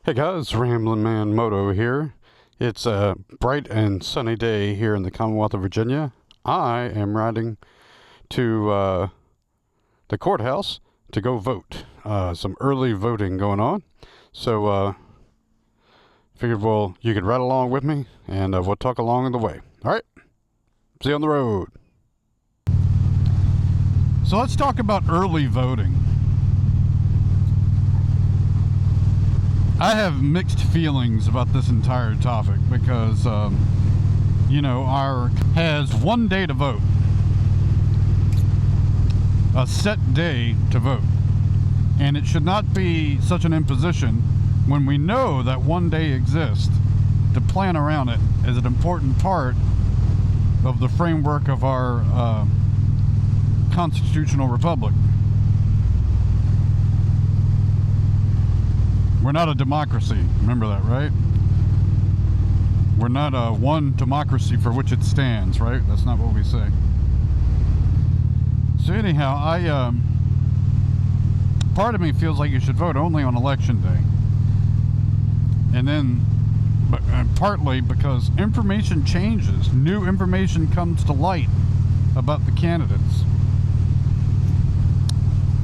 Hey guys, Ramblin' Man Moto here. It's a bright and sunny day here in the Commonwealth of Virginia. I am riding to the courthouse to go vote. Some early voting going on. So figured you could ride along with me and we'll talk along the way. Alright, see you on the road. So let's talk about early voting. I have mixed feelings about this entire topic because, our has 1 day to vote, a set day to vote, and it should not be such an imposition when we know that 1 day exists. To plan around it is an important part of the framework of our constitutional republic. We're not a democracy. Remember that, right? We're not a one democracy for which it stands, right? That's not what we say. So anyhow, part of me feels like you should vote only on election day. And then, partly because information changes. New information comes to light about the candidates.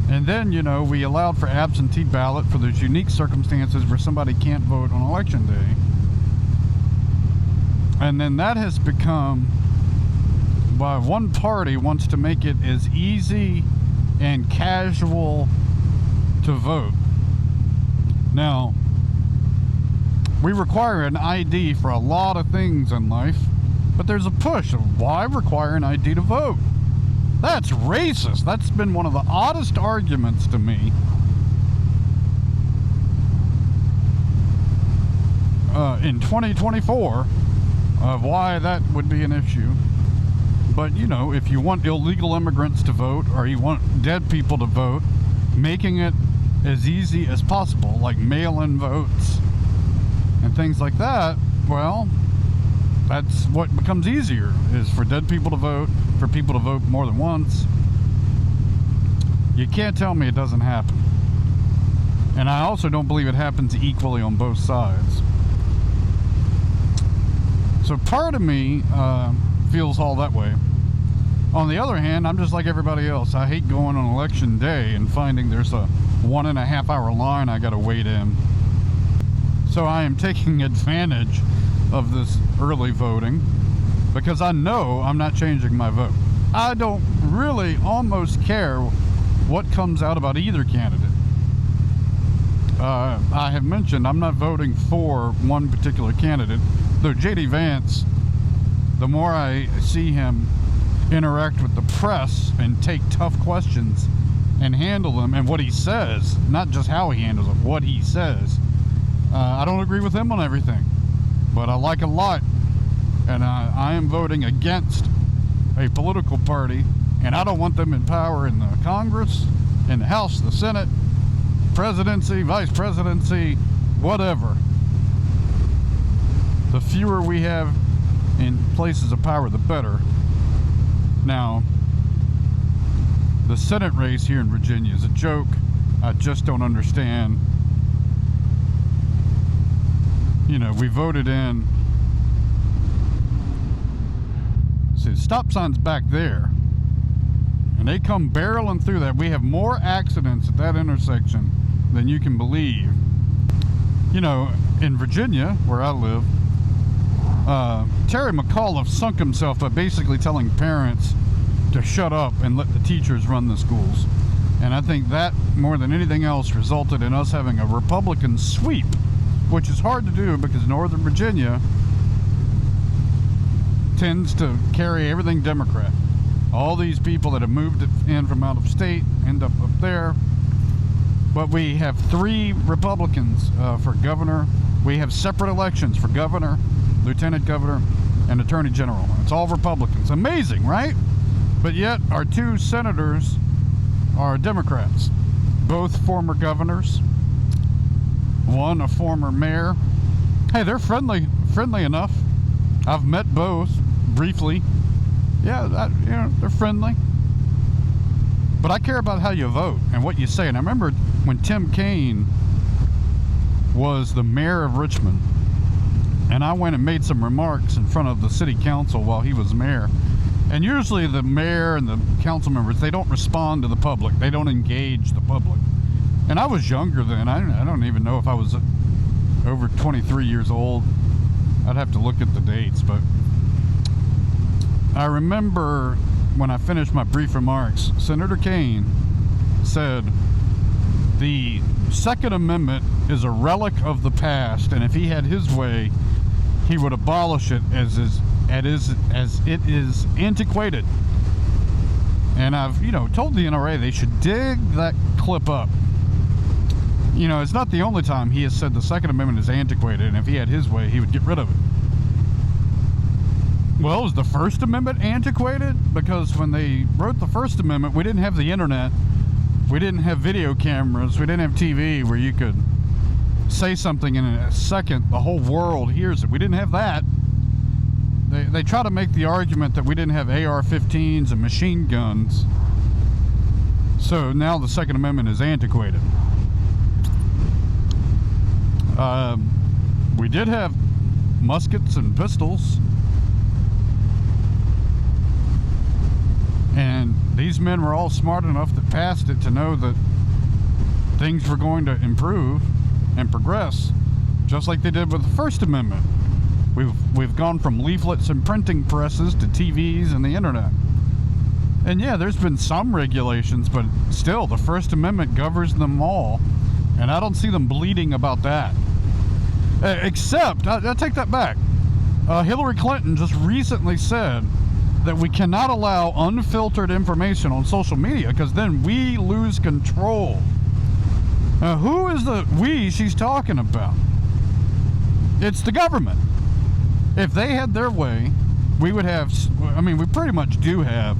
And then, we allowed for absentee ballot for those unique circumstances where somebody can't vote on election day. And then that has become, one party wants to make it as easy and casual to vote. Now, we require an ID for a lot of things in life, but there's a push of why require an ID to vote? That's racist. That's been one of the oddest arguments to me. In 2024 of why that would be an issue. But, if you want illegal immigrants to vote or you want dead people to vote, making it as easy as possible, like mail-in votes and things like that, well, that's what becomes easier, is for dead people to vote, for people to vote more than once. You can't tell me it doesn't happen. And I also don't believe it happens equally on both sides. So part of me feels all that way. On the other hand, I'm just like everybody else. I hate going on election day and finding there's a 1.5 hour line I gotta wait in. So I am taking advantage of this early voting because I know I'm not changing my vote. I don't really almost care what comes out about either candidate. I have mentioned I'm not voting for one particular candidate, though J.D. Vance, the more I see him interact with the press and take tough questions and handle them, and what he says, not just how he handles it, what he says, I don't agree with him on everything, but I like a lot, and I am voting against a political party, and I don't want them in power in the Congress, in the House, the Senate, presidency, vice presidency, whatever. The fewer we have in places of power, the better. Now, the Senate race here in Virginia is a joke. I just don't understand. We voted in. See, the stop sign's back there. And they come barreling through that. We have more accidents at that intersection than you can believe. In Virginia, where I live, Terry McAuliffe sunk himself by basically telling parents to shut up and let the teachers run the schools. And I think that, more than anything else, resulted in us having a Republican sweep, which is hard to do because Northern Virginia tends to carry everything Democrat. All these people that have moved in from out of state end up there. But we have 3 Republicans for governor. We have separate elections for governor, lieutenant governor, and attorney general. It's all Republicans. Amazing, right? But yet our 2 senators are Democrats. Both former governors. One a former mayor. Hey, they're friendly enough. I've met both briefly. Yeah, they're friendly. But I care about how you vote and what you say. And I remember when Tim Kaine was the mayor of Richmond. And I went and made some remarks in front of the city council while he was mayor. And usually the mayor and the council members, they don't respond to the public. They don't engage the public. And I was younger then. I don't even know if I was over 23 years old. I'd have to look at the dates. But I remember when I finished my brief remarks, Senator Kane said, the Second Amendment is a relic of the past, and if he had his way, he would abolish it as it is antiquated. And I've, told the NRA they should dig that clip up. It's not the only time he has said the Second Amendment is antiquated, and if he had his way, he would get rid of it. Well, is the First Amendment antiquated? Because when they wrote the First Amendment, we didn't have the internet. We didn't have video cameras. We didn't have TV where you could say something in a second, the whole world hears it. We didn't have that. They try to make the argument that we didn't have AR-15s and machine guns. So now the Second Amendment is antiquated. We did have muskets and pistols. And these men were all smart enough that passed it to know that things were going to improve and progress, just like they did with the First Amendment. We've gone from leaflets and printing presses to TVs and the internet. And yeah, there's been some regulations, but still, the First Amendment governs them all, and I don't see them bleeding about that. Except, I take that back. Hillary Clinton just recently said that we cannot allow unfiltered information on social media because then we lose control. Now, who is the we she's talking about? It's the government. If they had their way, we would have, we pretty much do have,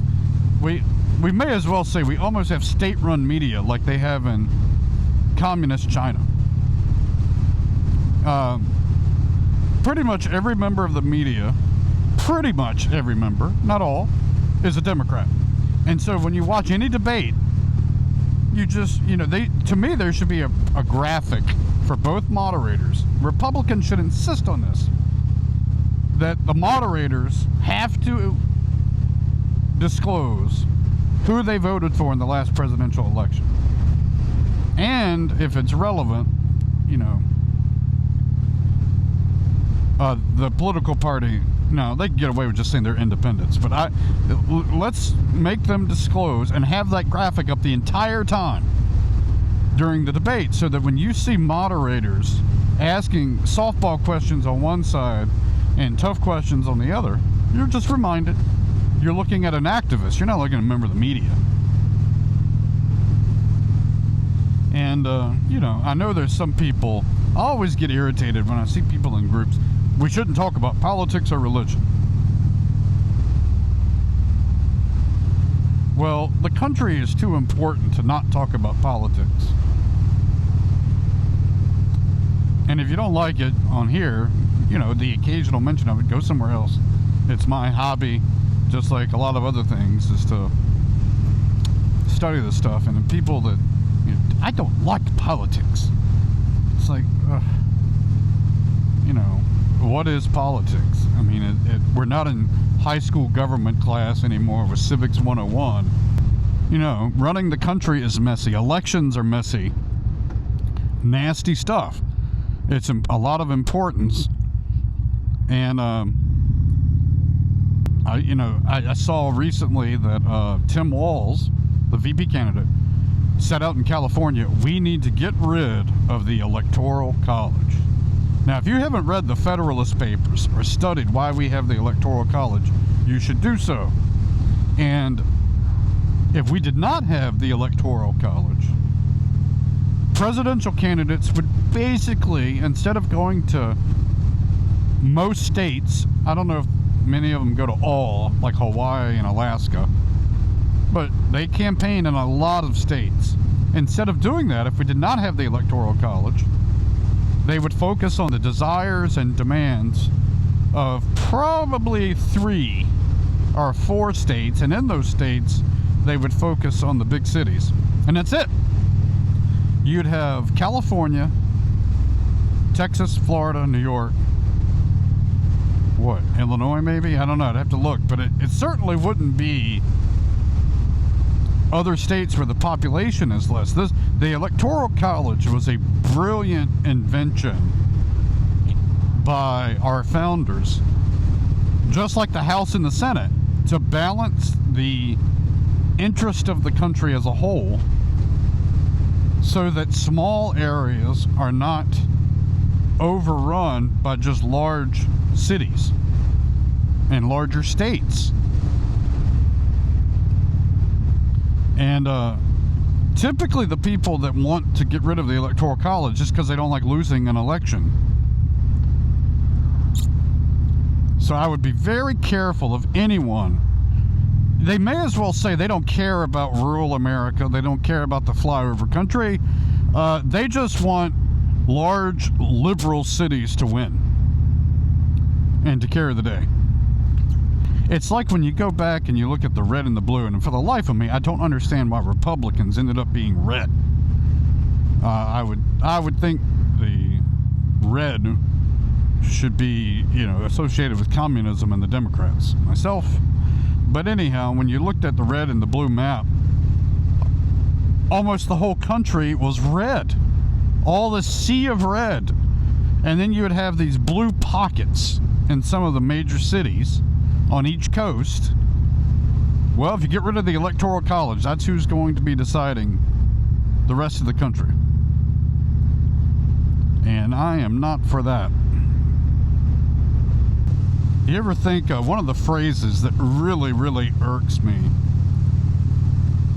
we may as well say we almost have state-run media like they have in communist China. Pretty much every member of the media, pretty much every member, not all, is a Democrat. And so when you watch any debate, you just, to me, there should be a graphic for both moderators. Republicans should insist on this, that the moderators have to disclose who they voted for in the last presidential election. And if it's relevant, the political party, no, they can get away with just saying they're independents, but let's make them disclose and have that graphic up the entire time during the debate, so that when you see moderators asking softball questions on one side and tough questions on the other, you're just reminded you're looking at an activist. You're not looking at a member of the media. And I know there's some people, I always get irritated when I see people in groups. We shouldn't talk about politics or religion. Well, the country is too important to not talk about politics. And if you don't like it on here, the occasional mention of it, go somewhere else. It's my hobby, just like a lot of other things, is to study this stuff. And the people that, I don't like politics. It's like, what is politics? We're not in high school government class anymore with Civics 101. Running the country is messy. Elections are messy. Nasty stuff. It's a lot of importance. And, I saw recently that Tim Walz, the VP candidate, said out in California, we need to get rid of the Electoral College. Now, if you haven't read the Federalist Papers or studied why we have the Electoral College, you should do so. And if we did not have the Electoral College, presidential candidates would basically, instead of going to most states, I don't know if many of them go to all, like Hawaii and Alaska, but they campaign in a lot of states. Instead of doing that, if we did not have the Electoral College, they would focus on the desires and demands of probably 3 or 4 states, and in those states, they would focus on the big cities. And that's it. You'd have California, Texas, Florida, New York. What, Illinois maybe? I don't know, I'd have to look, but it certainly wouldn't be other states where the population is less. The Electoral College was a brilliant invention by our founders, just like the House and the Senate, to balance the interest of the country as a whole so that small areas are not overrun by just large cities and larger states. And typically the people that want to get rid of the Electoral College just because they don't like losing an election. So I would be very careful of anyone. They may as well say they don't care about rural America. They don't care about the flyover country. They just want large liberal cities to win and to carry the day. It's like when you go back and you look at the red and the blue, and for the life of me, I don't understand why Republicans ended up being red. I would think the red should be, associated with communism and the Democrats myself. But anyhow, when you looked at the red and the blue map, almost the whole country was red. All the sea of red. And then you would have these blue pockets in some of the major cities on each coast. Well, if you get rid of the Electoral College, that's who's going to be deciding the rest of the country. And I am not for that. You ever think one of the phrases that really, really irks me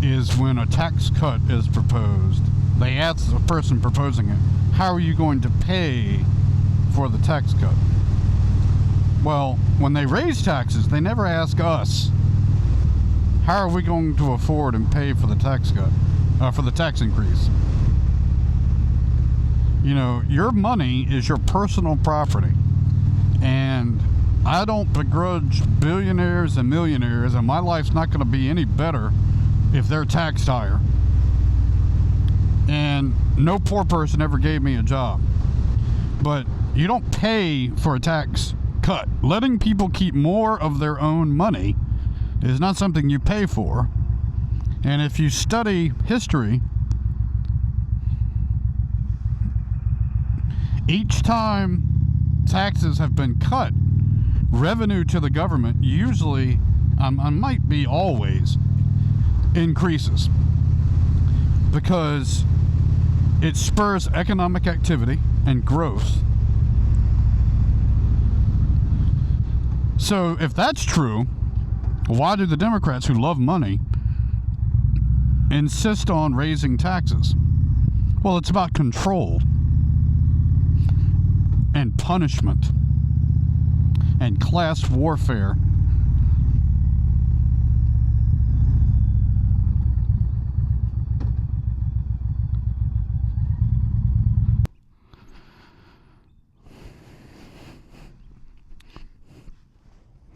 is when a tax cut is proposed. They ask the person proposing it, how are you going to pay for the tax cut? Well, when they raise taxes, they never ask us, how are we going to afford and pay for the tax cut, for the tax increase? Your money is your personal property. And I don't begrudge billionaires and millionaires, and my life's not going to be any better if they're taxed higher. And no poor person ever gave me a job. But you don't pay for a tax cut. Letting people keep more of their own money is not something you pay for. And if you study history, each time taxes have been cut, revenue to the government usually, might be always, increases. Because it spurs economic activity and growth. So if that's true, why do the Democrats, who love money, insist on raising taxes? Well, it's about control and punishment and class warfare.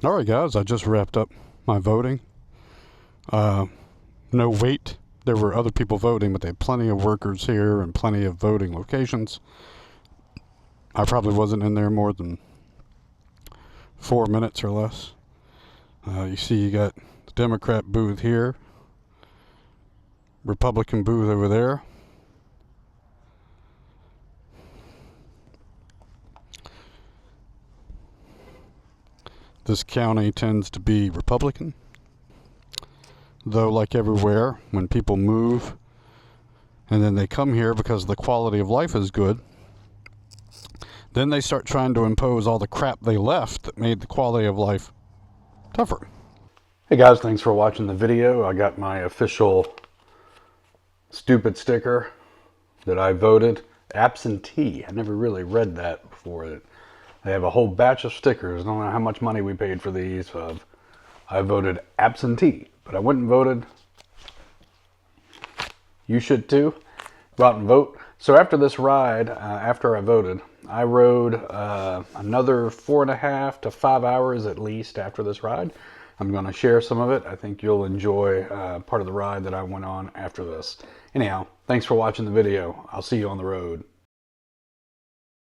All right, guys, I just wrapped up my voting. No wait. There were other people voting, but they had plenty of workers here and plenty of voting locations. I probably wasn't in there more than 4 minutes or less. You see you got the Democrat booth here, Republican booth over there. This county tends to be Republican, though like everywhere, when people move and then they come here because the quality of life is good, then they start trying to impose all the crap they left that made the quality of life tougher. Hey guys, thanks for watching the video. I got my official stupid sticker that I voted absentee. I never really read that before. They have a whole batch of stickers. I don't know how much money we paid for these. I voted absentee, but I went and voted. You should too. Go out and vote. So after this ride, after I voted, I rode another 4.5 to 5 hours at least after this ride. I'm going to share some of it. I think you'll enjoy part of the ride that I went on after this. Anyhow, thanks for watching the video. I'll see you on the road.